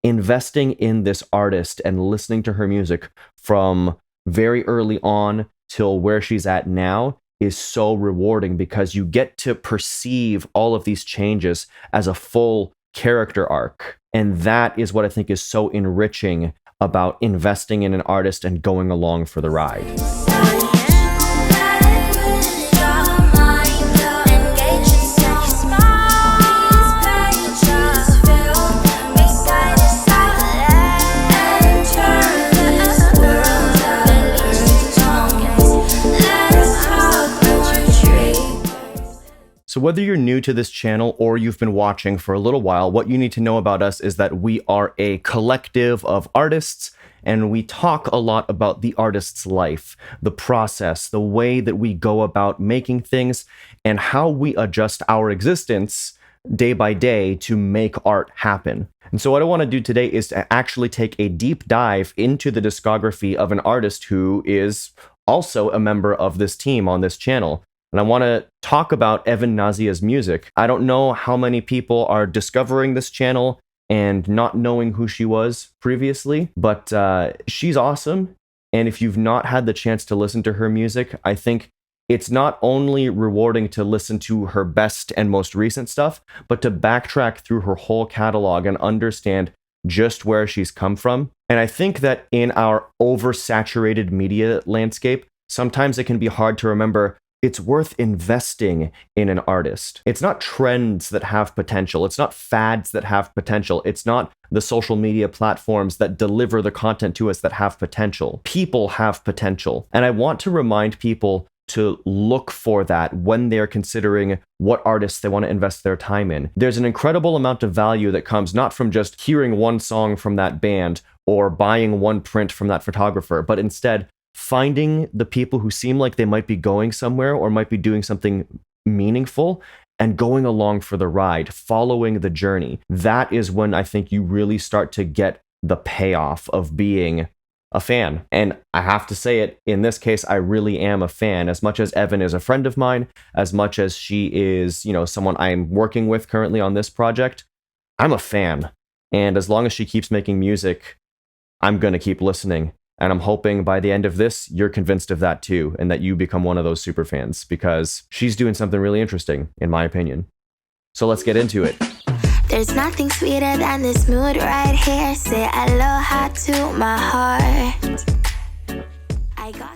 investing in this artist and listening to her music from very early on till where she's at now is so rewarding, because you get to perceive all of these changes as a full character arc. And that is what I think is so enriching about investing in an artist and going along for the ride. So whether you're new to this channel or you've been watching for a little while, what you need to know about us is that we are a collective of artists, and we talk a lot about the artist's life, the process, the way that we go about making things, and how we adjust our existence day by day to make art happen. And so what I want to do today is to actually take a deep dive into the discography of an artist who is also a member of this team on this channel. And I want to talk about Evin Nazya's music. I don't know how many people are discovering this channel and not knowing who she was previously, but she's awesome. And if you've not had the chance to listen to her music, I think it's not only rewarding to listen to her best and most recent stuff, but to backtrack through her whole catalog and understand just where she's come from. And I think that in our oversaturated media landscape, sometimes it can be hard to remember it's worth investing in an artist. It's not trends that have potential. It's not fads that have potential. It's not the social media platforms that deliver the content to us that have potential. People have potential. And I want to remind people to look for that when they're considering what artists they want to invest their time in. There's an incredible amount of value that comes not from just hearing one song from that band or buying one print from that photographer, but instead finding the people who seem like they might be going somewhere or might be doing something meaningful and going along for the ride, following the journey. That is when I think you really start to get the payoff of being a fan. And I have to say it, in this case, I really am a fan. As much as Evin is a friend of mine, as much as she is, someone I'm working with currently on this project, I'm a fan. And as long as she keeps making music, I'm going to keep listening. And I'm hoping by the end of this, you're convinced of that too, and that you become one of those super fans, because she's doing something really interesting, in my opinion. So let's get into it. There's nothing sweeter than this mood right here. Say aloha to my heart.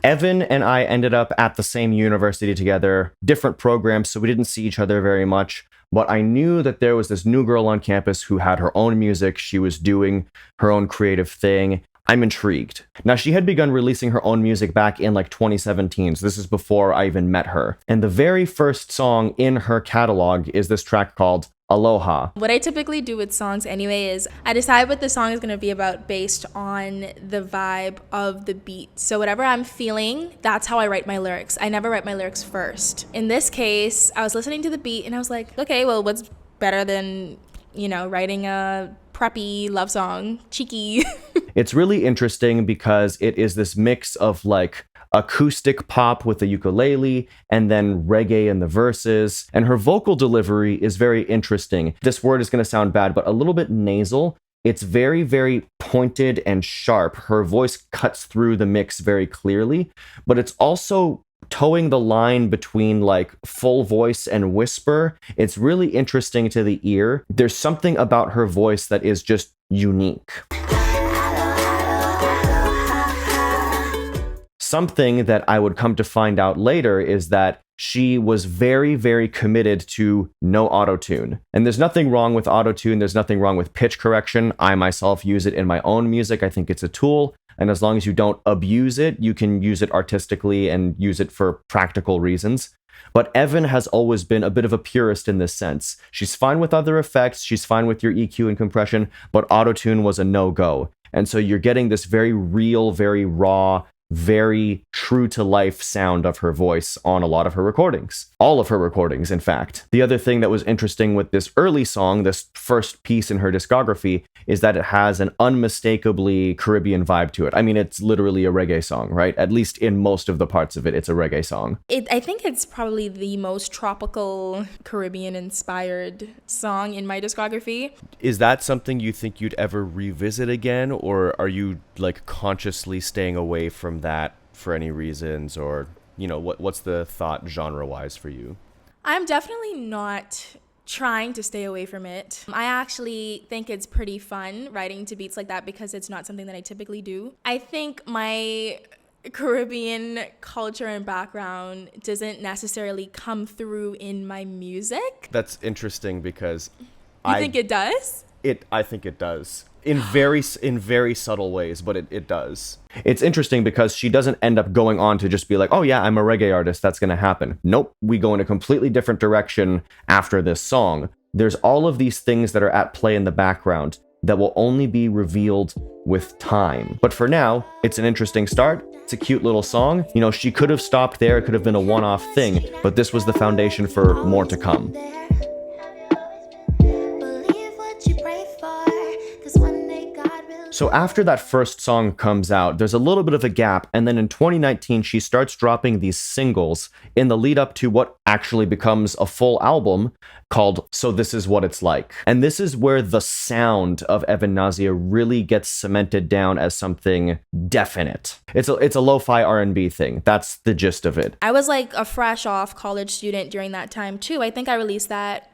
Evin and I ended up at the same university together, different programs, so we didn't see each other very much. But I knew that there was this new girl on campus who had her own music. She was doing her own creative thing. I'm intrigued. Now, she had begun releasing her own music back in 2017, so this is before I even met her. And the very first song in her catalog is this track called Aloha. What I typically do with songs anyway is I decide what the song is going to be about based on the vibe of the beat. So whatever I'm feeling, that's how I write my lyrics. I never write my lyrics first. In this case, I was listening to the beat and I was like, okay, well, what's better than, writing a preppy love song, cheeky. It's really interesting because it is this mix of acoustic pop with the ukulele and then reggae in the verses. And her vocal delivery is very interesting. This word is going to sound bad, but a little bit nasal. It's very, very pointed and sharp. Her voice cuts through the mix very clearly, but it's also towing the line between full voice and whisper. It's really interesting to the ear. There's something about her voice that is just unique. Something that I would come to find out later is that she was very, very committed to no auto-tune. And there's nothing wrong with auto-tune. There's nothing wrong with pitch correction. I myself use it in my own music. I think it's a tool. And as long as you don't abuse it, you can use it artistically and use it for practical reasons. But Evin has always been a bit of a purist in this sense. She's fine with other effects. She's fine with your EQ and compression, but auto-tune was a no-go. And so you're getting this very real, very raw, very true to life sound of her voice on a lot of her recordings. All of her recordings, in fact. The other thing that was interesting with this early song, this first piece in her discography, is that it has an unmistakably Caribbean vibe to it. I mean, it's literally a reggae song, right? At least in most of the parts of it, it's a reggae song. I think it's probably the most tropical Caribbean-inspired song in my discography. Is that something you think you'd ever revisit again, or are you like consciously staying away from that for any reasons, or what's the thought genre-wise for you? I'm definitely not trying to stay away from it. I actually think it's pretty fun writing to beats like that because it's not something that I typically do. I think my Caribbean culture and background doesn't necessarily come through in my music. That's interesting because you think it does? I think it does. In very subtle ways, but it does. It's interesting because she doesn't end up going on to just be like, oh yeah, I'm a reggae artist, that's gonna happen. Nope, we go in a completely different direction after this song. There's all of these things that are at play in the background that will only be revealed with time. But for now, it's an interesting start. It's a cute little song. She could have stopped there. It could have been a one-off thing, but this was the foundation for more to come. So after that first song comes out, there's a little bit of a gap, and then in 2019, she starts dropping these singles in the lead up to what actually becomes a full album called So This Is What It's Like. And this is where the sound of Evin Nazya really gets cemented down as something definite. It's a lo-fi R&B thing. That's the gist of it. I was like a fresh off college student during that time too. I think I released that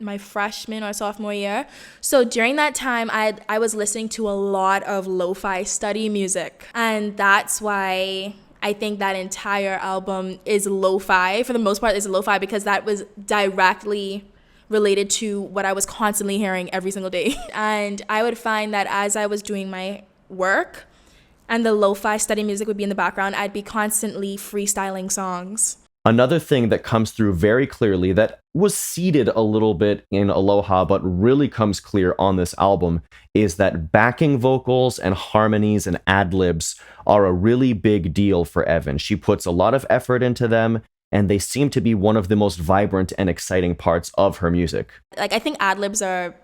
my freshman or sophomore year. So during that time, I was listening to a lot of lo-fi study music. And that's why I think that entire album is lo-fi. For the most part, it's lo-fi because that was directly related to what I was constantly hearing every single day. And I would find that as I was doing my work and the lo-fi study music would be in the background, I'd be constantly freestyling songs. Another thing that comes through very clearly that was seeded a little bit in Aloha, but really comes clear on this album, is that backing vocals and harmonies and ad-libs are a really big deal for Evin. She puts a lot of effort into them, and they seem to be one of the most vibrant and exciting parts of her music. Like, I think ad-libs are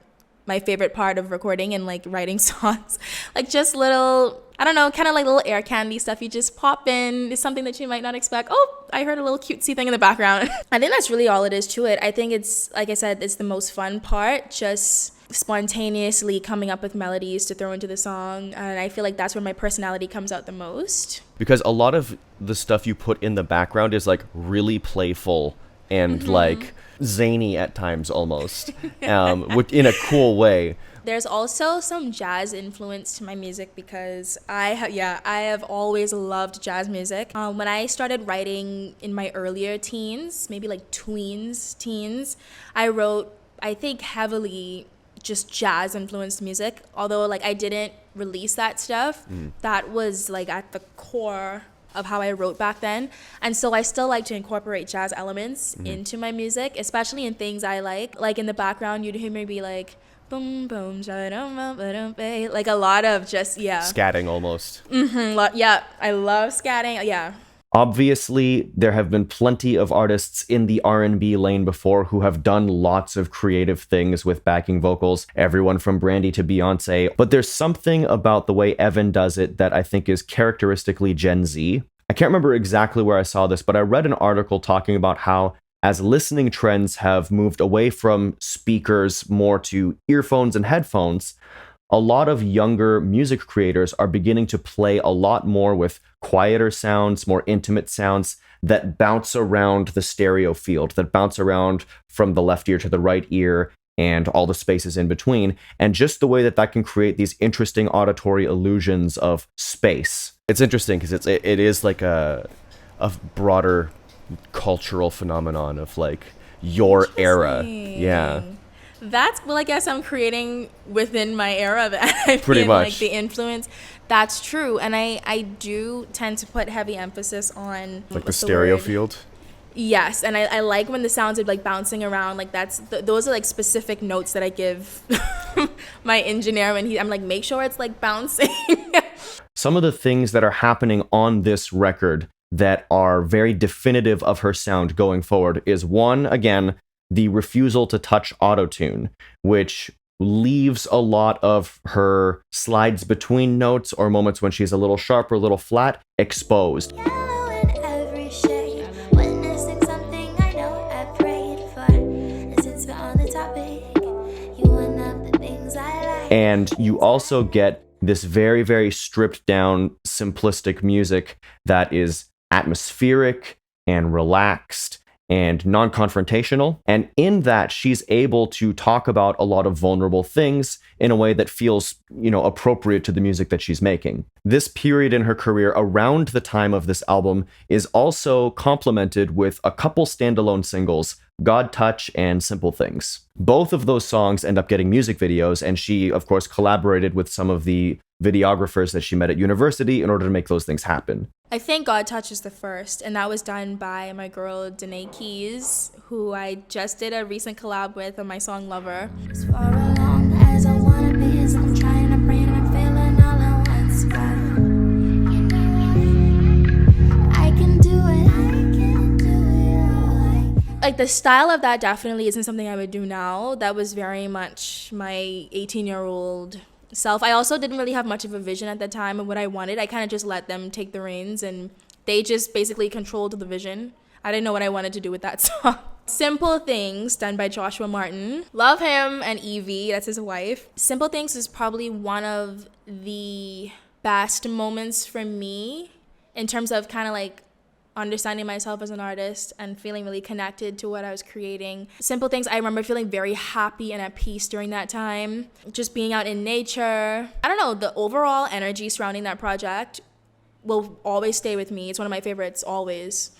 my favorite part of recording and like writing songs. Like just little, I don't know, kind of like little air candy stuff you just pop in. It's something that you might not expect. Oh, I heard a little cutesy thing in the background. I think that's really all it is to it. I think it's, like I said, it's the most fun part, just spontaneously coming up with melodies to throw into the song. And I feel like that's where my personality comes out the most. Because a lot of the stuff you put in the background is like really playful and like zany at times almost, in a cool way. There's also some jazz influence to my music because I have always loved jazz music. When I started writing in my earlier teens, maybe like teens, I wrote, I think, heavily just jazz influenced music. Although like I didn't release that stuff, that was like at the core of how I wrote back then. And so I still like to incorporate jazz elements into my music, especially in things I like. Like in the background, you'd hear me be like, boom, boom, like a lot of just, scatting almost. Yeah, I love scatting, yeah. Obviously, there have been plenty of artists in the R&B lane before who have done lots of creative things with backing vocals, everyone from Brandy to Beyonce, but there's something about the way Evin does it that I think is characteristically Gen Z. I can't remember exactly where I saw this, but I read an article talking about how as listening trends have moved away from speakers more to earphones and headphones, a lot of younger music creators are beginning to play a lot more with quieter sounds, more intimate sounds that bounce around the stereo field, that bounce around from the left ear to the right ear and all the spaces in between. And just the way that that can create these interesting auditory illusions of space. It's interesting because it is like a broader cultural phenomenon of like your era. Yeah. That's, well, I guess I'm creating within my era that I pretty feel much like the influence. That's true. And I do tend to put heavy emphasis on like the stereo field. Yes, and I like when the sounds are like bouncing around. Like that's those are like specific notes that I give my engineer when I'm like, make sure it's like bouncing. Some of the things that are happening on this record that are very definitive of her sound going forward is one, again, the refusal to touch autotune, which leaves a lot of her slides between notes or moments when she's a little sharp or a little flat exposed. Yellow in every shade, witnessing something I know I prayed for. And since we're on the topic, you one of the things I like. And you also get this very, very stripped down, simplistic music that is atmospheric and relaxed and non-confrontational. And in that, she's able to talk about a lot of vulnerable things in a way that feels, appropriate to the music that she's making. This period in her career around the time of this album is also complemented with a couple standalone singles, God Touch and Simple Things. Both of those songs end up getting music videos, and she, of course, collaborated with some of the videographers that she met at university in order to make those things happen. I think God Touch is the first, and that was done by my girl Danae Keys, who I just did a recent collab with on my song Lover. As far along as I wanna be, as I'm trying to brain and I'm failing all at once. But you know what? I can do it. Like, the style of that definitely isn't something I would do now. That was very much my 18-year-old self. I also didn't really have much of a vision at the time of what I wanted. I kind of just let them take the reins, and they just basically controlled the vision. I didn't know what I wanted to do with that song. Simple Things, done by Joshua Martin. Love him and Evie, that's his wife. Simple Things is probably one of the best moments for me in terms of kind of like understanding myself as an artist and feeling really connected to what I was creating. Simple Things, I remember feeling very happy and at peace during that time. Just being out in nature. I don't know, the overall energy surrounding that project will always stay with me. It's one of my favorites, always.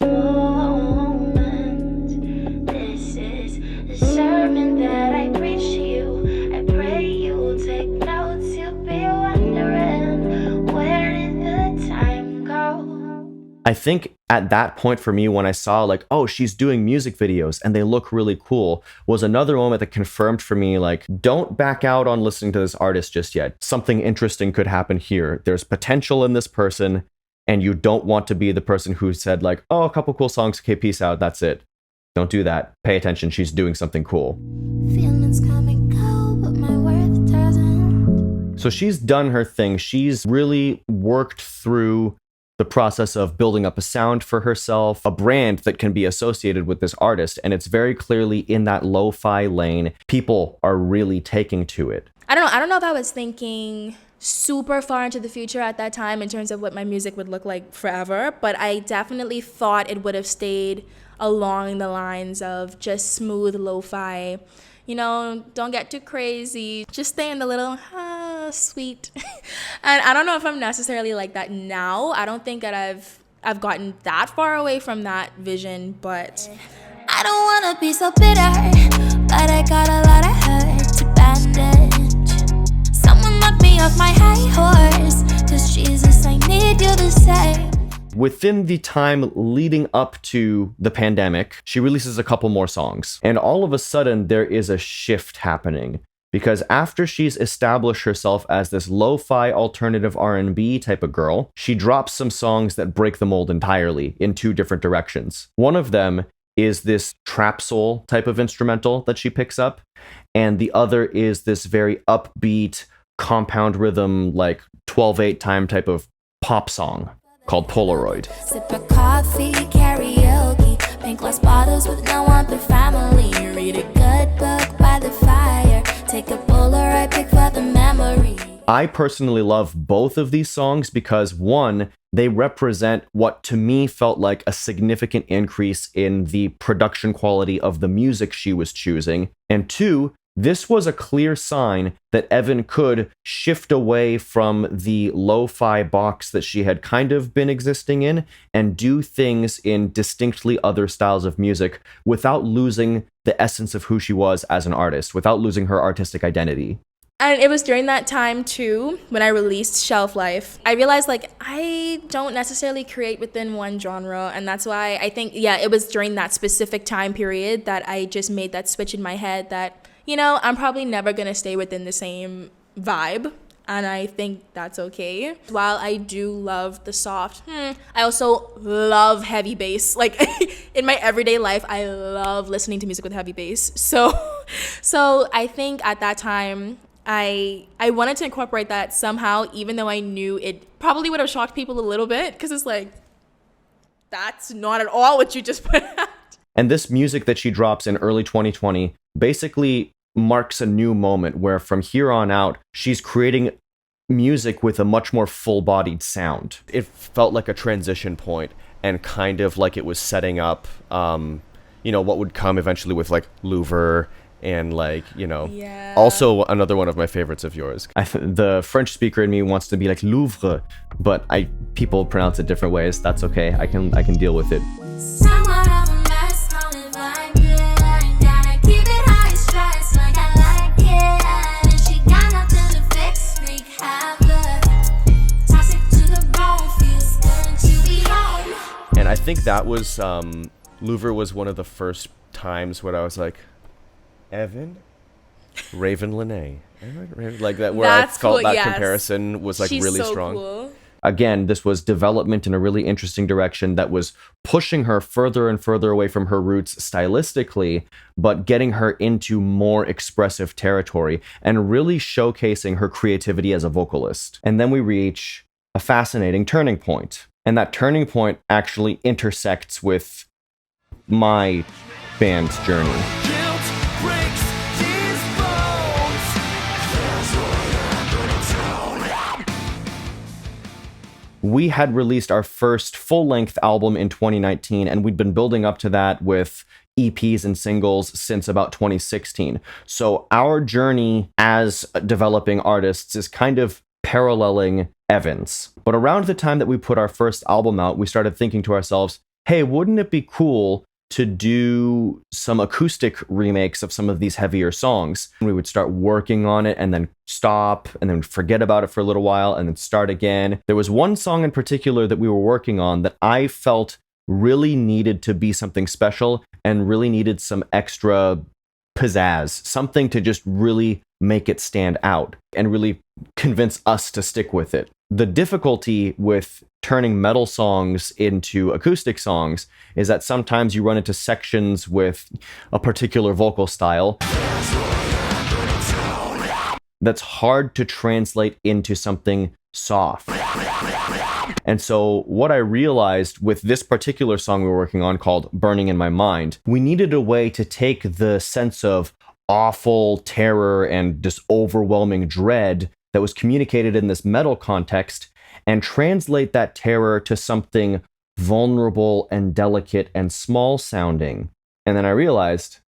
This is the sermon that I preach to you. I pray you'll take notes. You'll be wondering, where did the time go? I think at that point for me, when I saw like, oh, she's doing music videos and they look really cool, was another moment that confirmed for me, like, don't back out on listening to this artist just yet. Something interesting could happen here. There's potential in this person, and you don't want to be the person who said like, oh, a couple cool songs, okay, peace out, that's it. Don't do that. Pay attention, she's doing something cool. Feelings come and go, but my worth doesn't. So she's done her thing. She's really worked through the process of building up a sound for herself, a brand that can be associated with this artist. And it's very clearly in that lo-fi lane. People are really taking to it. I don't know if I was thinking super far into the future at that time in terms of what my music would look like forever, but I definitely thought it would have stayed along the lines of just smooth lo-fi. Don't get too crazy. Just stay in the little sweet. And I don't know if I'm necessarily like that now. I don't think that I've gotten that far away from that vision, but I don't wanna be so bitter, but I got a lot of hurt to bandage. Someone knocked me off my high horse, 'cause Jesus, I need you to say. Within the time leading up to the pandemic, she releases a couple more songs. And all of a sudden, there is a shift happening. Because after she's established herself as this lo-fi alternative R&B type of girl, she drops some songs that break the mold entirely in two different directions. One of them is this trap soul type of instrumental that she picks up. And the other is this very upbeat, compound rhythm, like 12/8 time type of pop song called Polaroid. Sip a coffee, karaoke, pink glass bottles with no one but family. Read a good book by the fire, take a Polaroid pic for the memory. I personally love both of these songs because, one, they represent what to me felt like a significant increase in the production quality of the music she was choosing, and two, this was a clear sign that Evin could shift away from the lo-fi box that she had kind of been existing in and do things in distinctly other styles of music without losing the essence of who she was as an artist, without losing her artistic identity. And it was during that time too, when I released Shelf Life, I realized like I don't necessarily create within one genre. And that's why I think, it was during that specific time period that I just made that switch in my head that, I'm probably never going to stay within the same vibe. and I think that's okay. While I do love the soft, I also love heavy bass. Like in my everyday life, I love listening to music with heavy bass. So I think at that time, I wanted to incorporate that somehow, even though I knew it probably would have shocked people a little bit, because it's like, that's not at all what you just put out. And this music that she drops in early 2020 basically marks a new moment where from here on out, she's creating music with a much more full-bodied sound. It felt like a transition point and kind of like it was setting up, what would come eventually with like Louvre and like, Yeah. Also another one of my favorites of yours. The French speaker in me wants to be like Louvre, but people pronounce it different ways. That's okay. I can deal with it. Somewhat of a mess, call it vibe, yeah. Gotta keep it high stress like I like it. And she got nothing to fix, freak havoc. Toxic to the bone, feels good to be home. And I think that was, Louvre was one of the first times when I was like, Evin? Raven Lene. Like that, where That's I felt cool, that yes. comparison was like She's really so strong. Cool. Again, this was development in a really interesting direction that was pushing her further and further away from her roots stylistically, but getting her into more expressive territory and really showcasing her creativity as a vocalist. And then we reach a fascinating turning point. And that turning point actually intersects with my band's journey. We had released our first full-length album in 2019, and we'd been building up to that with EPs and singles since about 2016. So our journey as developing artists is kind of paralleling Evin's. But around the time that we put our first album out, we started thinking to ourselves, hey, wouldn't it be cool to do some acoustic remakes of some of these heavier songs? We would start working on it and then stop and then forget about it for a little while and then start again. There was one song in particular that we were working on that I felt really needed to be something special and really needed some extra pizzazz, something to just really make it stand out and really convince us to stick with it. The difficulty with turning metal songs into acoustic songs is that sometimes you run into sections with a particular vocal style that's hard to translate into something soft. And so what I realized with this particular song we were working on called Burning in My Mind, we needed a way to take the sense of awful terror and just overwhelming dread that was communicated in this metal context and translate that terror to something vulnerable and delicate and small sounding. And then I realized,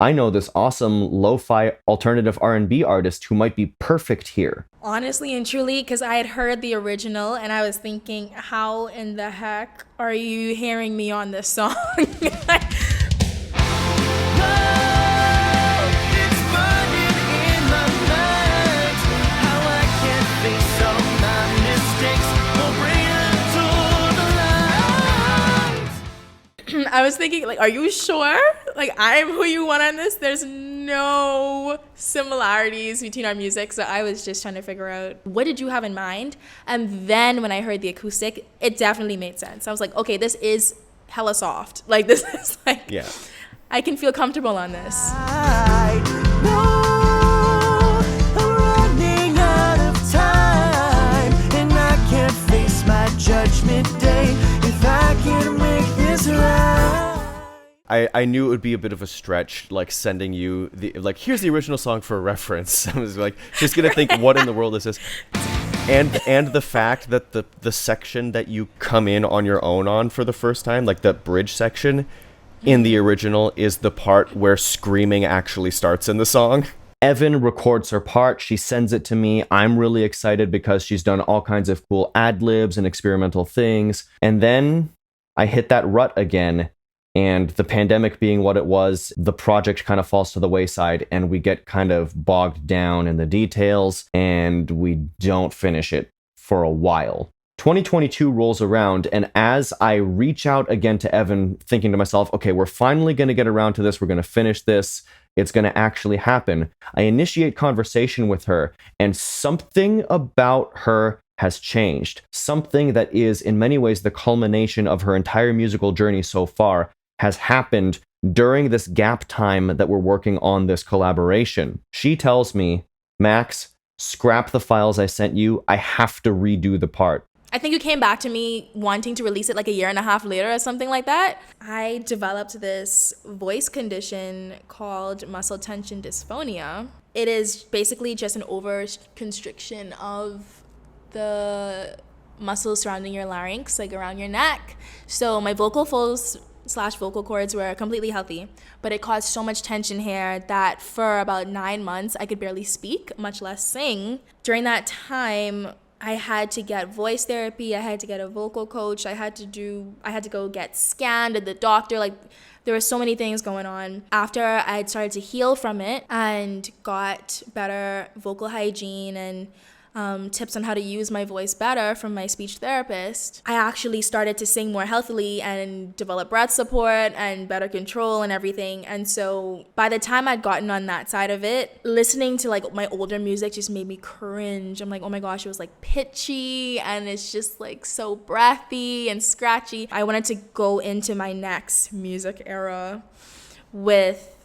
I know this awesome lo-fi alternative R&B artist who might be perfect here. Honestly and truly, because I had heard the original and I was thinking, how in the heck are you hearing me on this song? I was thinking, like, are you sure? Like, I'm who you want on this? There's no similarities between our music. So I was just trying to figure out, what did you have in mind? And then when I heard the acoustic, it definitely made sense. I was like, okay, this is hella soft. Like, this is like, yeah, I can feel comfortable on this. I know I'm running out of time, and I can't face my judgment day if I can't make this right. I knew it would be a bit of a stretch, like sending you here's the original song for reference. I was like, just gonna think, what in the world is this? And the fact that the section that you come in on your own on for the first time, like the bridge section in the original, is the part where screaming actually starts in the song. Evin records her part. She sends it to me. I'm really excited because she's done all kinds of cool ad-libs and experimental things. And then I hit that rut again. And the pandemic being what it was, the project kind of falls to the wayside and we get kind of bogged down in the details and we don't finish it for a while. 2022 rolls around, and as I reach out again to Evin, thinking to myself, okay, we're finally going to get around to this. We're going to finish this. it's going to actually happen. I initiate conversation with her, and something about her has changed. Something that is in many ways the culmination of her entire musical journey so far has happened during this gap time that we're working on this collaboration. She tells me, Max, scrap the files I sent you. I have to redo the part. I think you came back to me wanting to release it like a year and a half later or something like that. I developed this voice condition called muscle tension dysphonia. It is basically just an over-constriction of the muscles surrounding your larynx, like around your neck. So my vocal folds / vocal cords were completely healthy, but it caused so much tension here that for about 9 months, I could barely speak, much less sing. During that time, I had to get voice therapy. I had to get a vocal coach. I had to go get scanned at the doctor. Like, there were so many things going on. After I had started to heal from it and got better vocal hygiene and tips on how to use my voice better from my speech therapist, I actually started to sing more healthily and develop breath support and better control and everything. And so by the time I'd gotten on that side of it, listening to like my older music just made me cringe. I'm like, oh my gosh, it was like pitchy and it's just like so breathy and scratchy. I wanted to go into my next music era with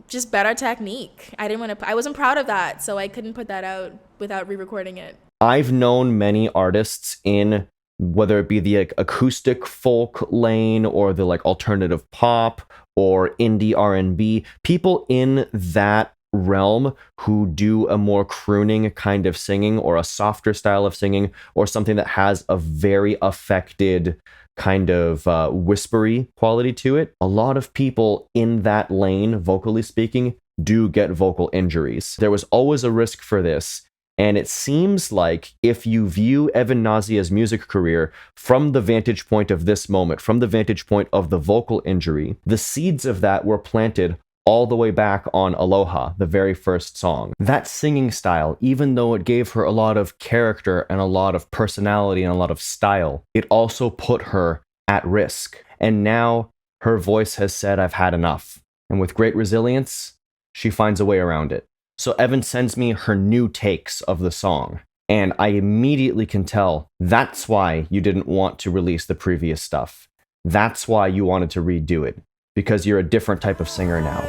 just better technique. I wasn't proud of that, so I couldn't put that out without re-recording it. I've known many artists in, whether it be the acoustic folk lane or the like alternative pop or indie R&B, people in that realm who do a more crooning kind of singing or a softer style of singing or something that has a very affected kind of whispery quality to it. A lot of people in that lane, vocally speaking, do get vocal injuries. There was always a risk for this. And it seems like if you view Evin Nazya's music career from the vantage point of this moment, from the vantage point of the vocal injury, the seeds of that were planted all the way back on Aloha, the very first song. That singing style, even though it gave her a lot of character and a lot of personality and a lot of style, it also put her at risk. And now her voice has said, I've had enough. And with great resilience, she finds a way around it. So Evin sends me her new takes of the song. And I immediately can tell that's why you didn't want to release the previous stuff. That's why you wanted to redo it. Because you're a different type of singer now.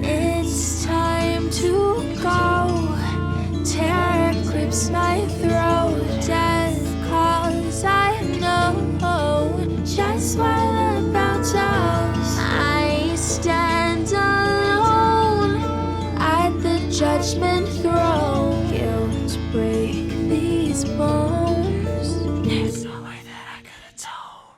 It's time to go. Terror grips my throat. Death calls, I know. Just while about to I stand alone at the judgment throne. Guilt break these bones. There's no way that I could atone.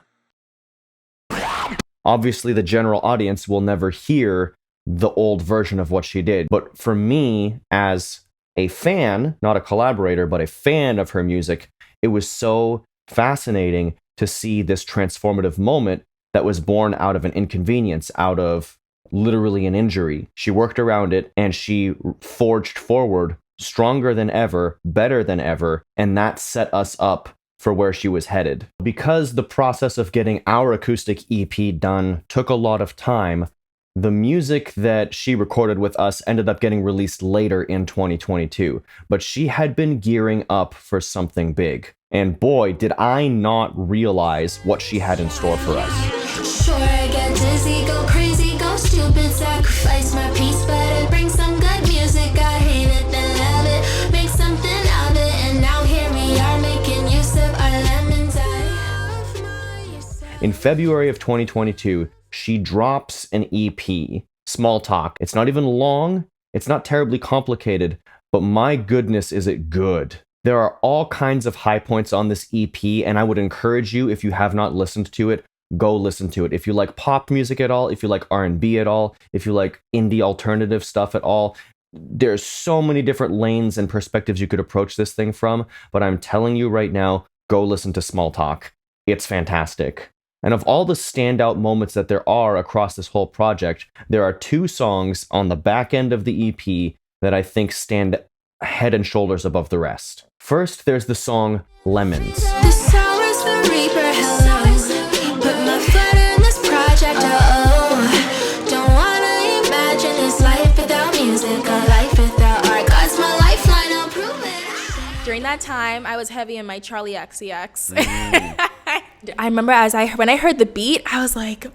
Obviously, the general audience will never hear the old version of what she did. But for me, as a fan, not a collaborator, but a fan of her music, it was so fascinating to see this transformative moment that was born out of an inconvenience, out of literally an injury. She worked around it and she forged forward stronger than ever, better than ever, and that set us up for where she was headed. Because the process of getting our acoustic EP done took a lot of time, the music that she recorded with us ended up getting released later in 2022. But she had been gearing up for something big. And boy, did I not realize what she had in store for us. Sure, I get dizzy, go crazy, go stupid, sacrifice my peace, but it brings some good music. I hate it, then love it, make something of it, and now here we are making use of our lemons. In February of 2022, she drops an EP, Small Talk. It's not even long, it's not terribly complicated, but my goodness, is it good. There are all kinds of high points on this EP, and I would encourage you, if you have not listened to it, go listen to it. If you like pop music at all, if you like R&B at all, if you like indie alternative stuff at all, there's so many different lanes and perspectives you could approach this thing from, but I'm telling you right now, go listen to Small Talk. It's fantastic. And of all the standout moments that there are across this whole project, there are two songs on the back end of the EP that I think stand head and shoulders above the rest. First, there's the song Lemons. The sour's the reaper, hello. Put my foot in this project, oh. Don't wanna imagine this During that time, I was heavy in my Charlie XCX. I remember when I heard the beat, I was like,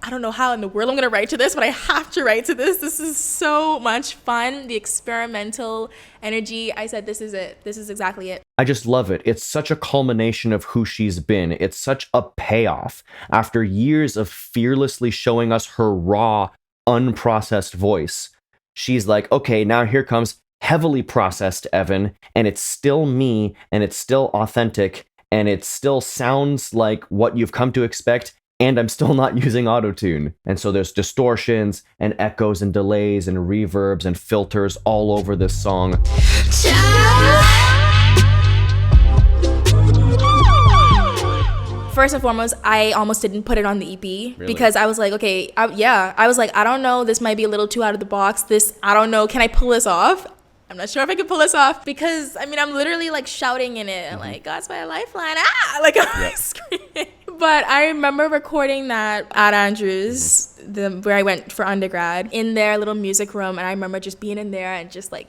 I don't know how in the world I'm going to write to this, but I have to write to this. This is so much fun. The experimental energy. I said, this is it. This is exactly it. I just love it. It's such a culmination of who she's been. It's such a payoff. After years of fearlessly showing us her raw, unprocessed voice, she's like, okay, now here comes heavily processed Evin, and it's still me, and it's still authentic, and it still sounds like what you've come to expect, and I'm still not using autotune. And so there's distortions and echoes and delays and reverbs and filters all over this song. First and foremost, I almost didn't put it on the EP because I was like, okay, I was like, I don't know, this might be a little too out of the box. I don't know, can I pull this off? I'm not sure if I can pull this off because, I mean, I'm literally like shouting in it, like, God's my lifeline, like I'm screaming. But I remember recording that at Andrews, where I went for undergrad, in their little music room, and I remember just being in there and just like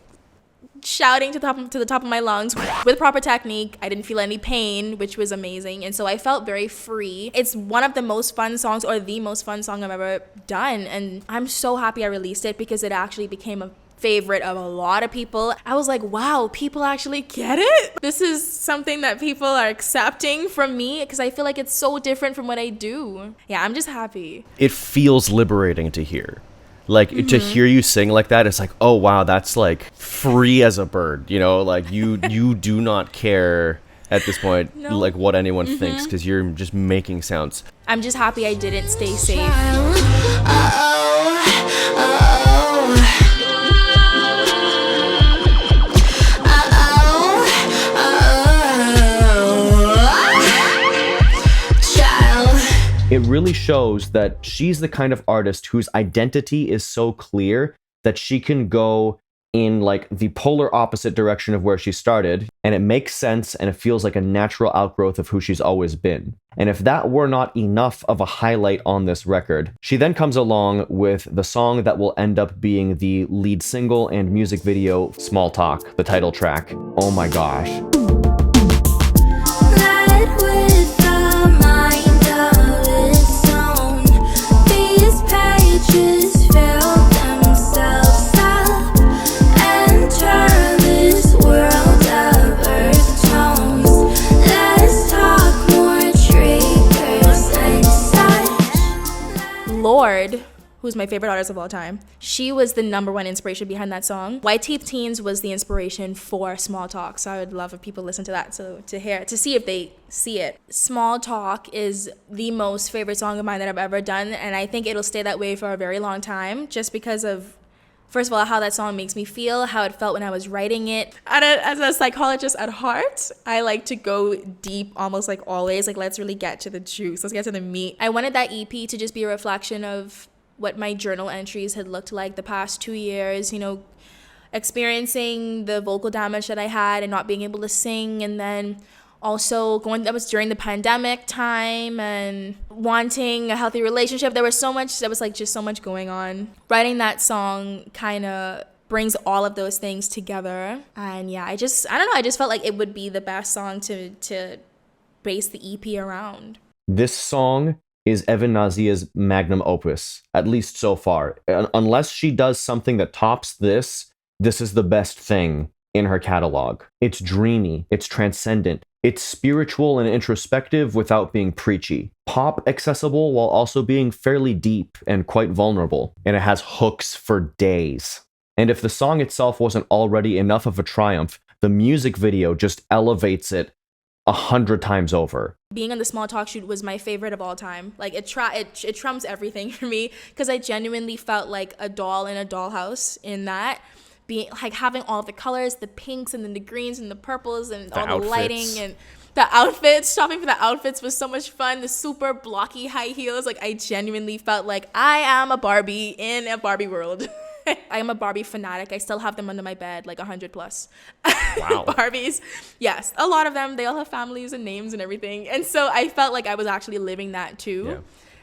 shouting to the top of my lungs with proper technique. I didn't feel any pain, which was amazing, and so I felt very free. It's one of the most fun songs, or the most fun song I've ever done, and I'm so happy I released it because it actually became a favorite of a lot of people. I was like, wow, people actually get it. This is something that people are accepting from me because I feel like it's so different from what I do. Yeah, I'm just happy. It feels liberating to hear. Like, to hear you sing like that, it's like, oh wow, that's like free as a bird, you know? Like you do not care at this point, like what anyone thinks, because you're just making sounds. I'm just happy I didn't stay safe. It really shows that she's the kind of artist whose identity is so clear that she can go in like the polar opposite direction of where she started, and it makes sense and it feels like a natural outgrowth of who she's always been. And if that were not enough of a highlight on this record, she then comes along with the song that will end up being the lead single and music video, Small Talk, the title track. Oh my gosh. Lorde, who's my favorite artist of all time, she was the #1 inspiration behind that song. White Teeth Teens was the inspiration for Small Talk, so I would love if people listen to that, so to see if they see it. Small Talk is the most favorite song of mine that I've ever done, and I think it'll stay that way for a very long time, just because of, first of all, how that song makes me feel, how it felt when I was writing it. As a psychologist at heart, I like to go deep almost like always. Like, let's really get to the juice. Let's get to the meat. I wanted that EP to just be a reflection of what my journal entries had looked like the past 2 years, you know, experiencing the vocal damage that I had and not being able to sing, and then also that was during the pandemic time, and wanting a healthy relationship. There was just so much going on. Writing that song kind of brings all of those things together. And yeah, I don't know, I just felt like it would be the best song to base the EP around. This song is Evin Nazya's magnum opus, at least so far. Unless she does something that tops this is the best thing in her catalog. It's dreamy, it's transcendent, it's spiritual and introspective without being preachy. Pop accessible while also being fairly deep and quite vulnerable. And it has hooks for days. And if the song itself wasn't already enough of a triumph, the music video just elevates it 100 times over. Being on the Small Talk shoot was my favorite of all time. Like, it trumps everything for me, because I genuinely felt like a doll in a dollhouse in that. Being like having all the colors, the pinks and then the greens and the purples and all the lighting and the outfits. Shopping for the outfits was so much fun. The super blocky high heels. Like, I genuinely felt like I am a Barbie in a Barbie world. I am a Barbie fanatic. I still have them under my bed, like 100 plus. Wow. Barbies. Yes, a lot of them. They all have families and names and everything. And so I felt like I was actually living that too. Yeah.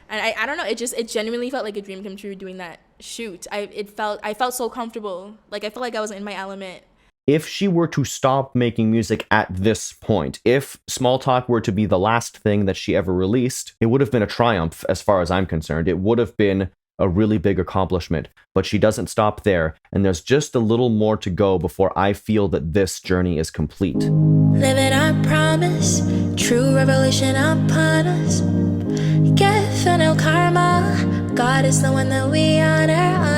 And I don't know, it genuinely felt like a dream come true doing that shoot. I felt so comfortable. Like, I felt like I was in my element. if she were to stop making music at this point, if Small Talk were to be the last thing that she ever released, it would have been a triumph as far as I'm concerned. It would have been a really big accomplishment, but she doesn't stop there, and there's just a little more to go before I feel that this journey is complete. Living our promise, true revelation upon us. Get no karma, God is the one that we honor.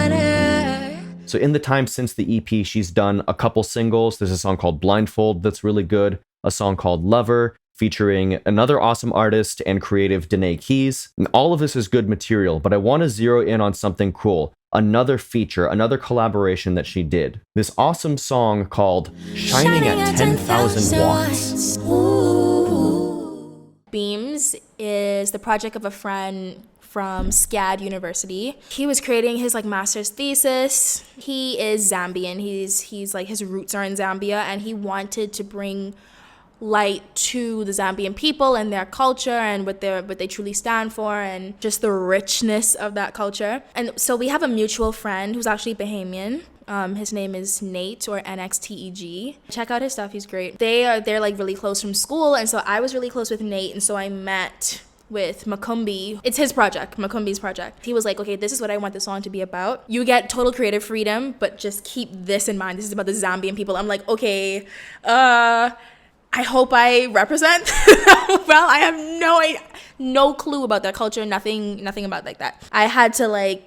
So in the time since the EP, she's done a couple singles. There's a song called Blindfold that's really good, a song called Lover, featuring another awesome artist and creative Danae Keys. And all of this is good material, but I want to zero in on something cool. Another feature, another collaboration that she did. This awesome song called Shining at 10,000 Watts. Beams is the project of a friend from SCAD University. He was creating his master's thesis. He is Zambian. He's like, his roots are in Zambia, and he wanted to bring light to the Zambian people and their culture and what they truly stand for and just the richness of that culture. And so we have a mutual friend who's actually Bahamian. His name is Nate, or NXTEG. Check out his stuff, he's great. They're like really close from school, and so I was really close with Nate, and so I met with Makumbi. It's his project, Makumbi's project. He was like, okay, this is what I want the song to be about. You get total creative freedom, but just keep this in mind. This is about the Zambian people. I'm like, okay, I hope I represent well. I have no clue about their culture, nothing about like that. I had to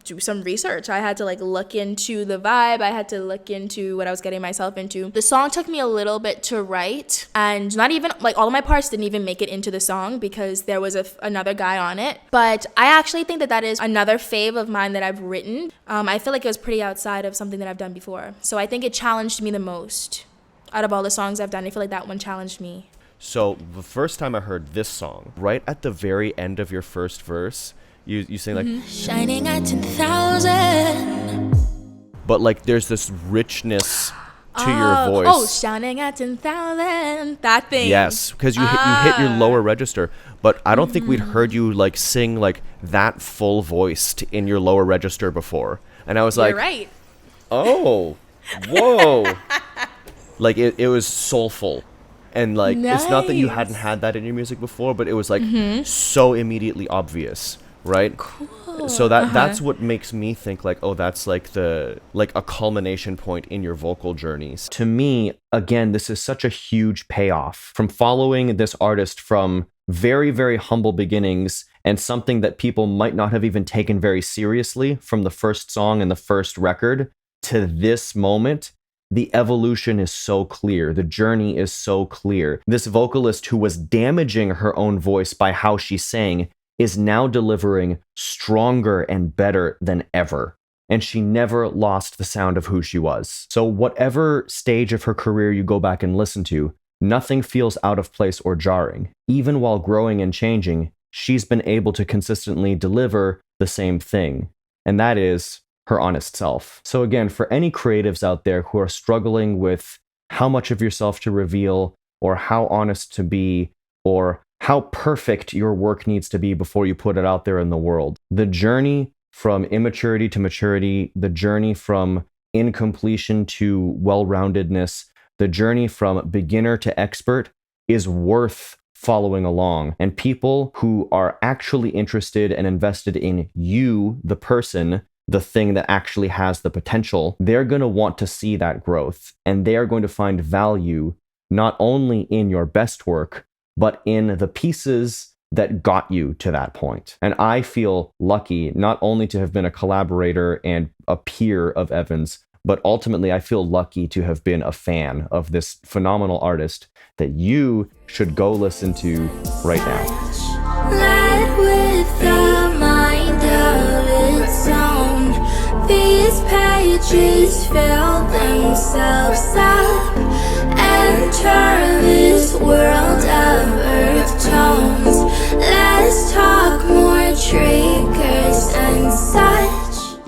do some research. I had to look into the vibe. I had to look into what I was getting myself into. The song took me a little bit to write, and not even all of my parts didn't even make it into the song because there was another guy on it. But I actually think that is another fave of mine that I've written. I feel like it was pretty outside of something that I've done before. So I think it challenged me the most. Out of all the songs I've done, I feel like that one challenged me. So the first time I heard this song, right at the very end of your first verse, you sing Shining at 10,000. But there's this richness to your voice. Oh, shining at 10,000. That thing. Yes, because you hit your lower register. But I don't think we'd heard you sing that full voiced in your lower register before. And I was You're right. Oh, whoa. It was soulful. And nice. It's not that you hadn't had that in your music before, but it was so immediately obvious, right? Cool. So that's what makes me think oh, that's a culmination point in your vocal journeys. To me, again, this is such a huge payoff from following this artist from very, very humble beginnings and something that people might not have even taken very seriously from the first song and the first record to this moment. The evolution is so clear. The journey is so clear. This vocalist who was damaging her own voice by how she sang is now delivering stronger and better than ever. And she never lost the sound of who she was. So whatever stage of her career you go back and listen to, nothing feels out of place or jarring. Even while growing and changing, she's been able to consistently deliver the same thing. And that is her honest self. So again, for any creatives out there who are struggling with how much of yourself to reveal, or how honest to be, or how perfect your work needs to be before you put it out there in the world, the journey from immaturity to maturity, the journey from incompletion to well-roundedness, the journey from beginner to expert is worth following along. And people who are actually interested and invested in you, the person, the thing that actually has the potential, they're going to want to see that growth. And they are going to find value not only in your best work, but in the pieces that got you to that point. And I feel lucky not only to have been a collaborator and a peer of Evin's, but ultimately I feel lucky to have been a fan of this phenomenal artist that you should go listen to right now. Led with the mind of its own. These pages fill themselves up. Enter this world of earth tones. Let's talk more triggers and such.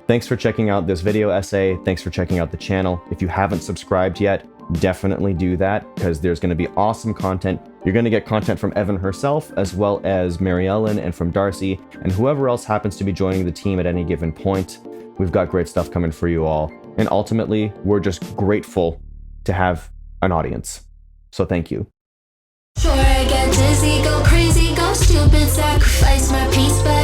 Thanks for checking out this video essay. Thanks for checking out the channel. If you haven't subscribed yet, definitely do that, because there's going to be awesome content. You're going to get content from Evin herself, as well as Mary Ellen, and from Darcy, and whoever else happens to be joining the team at any given point. We've got great stuff coming for you all. And ultimately, we're just grateful to have an audience. So thank you. Sure, I get dizzy, go crazy, go stupid, sacrifice my peace, but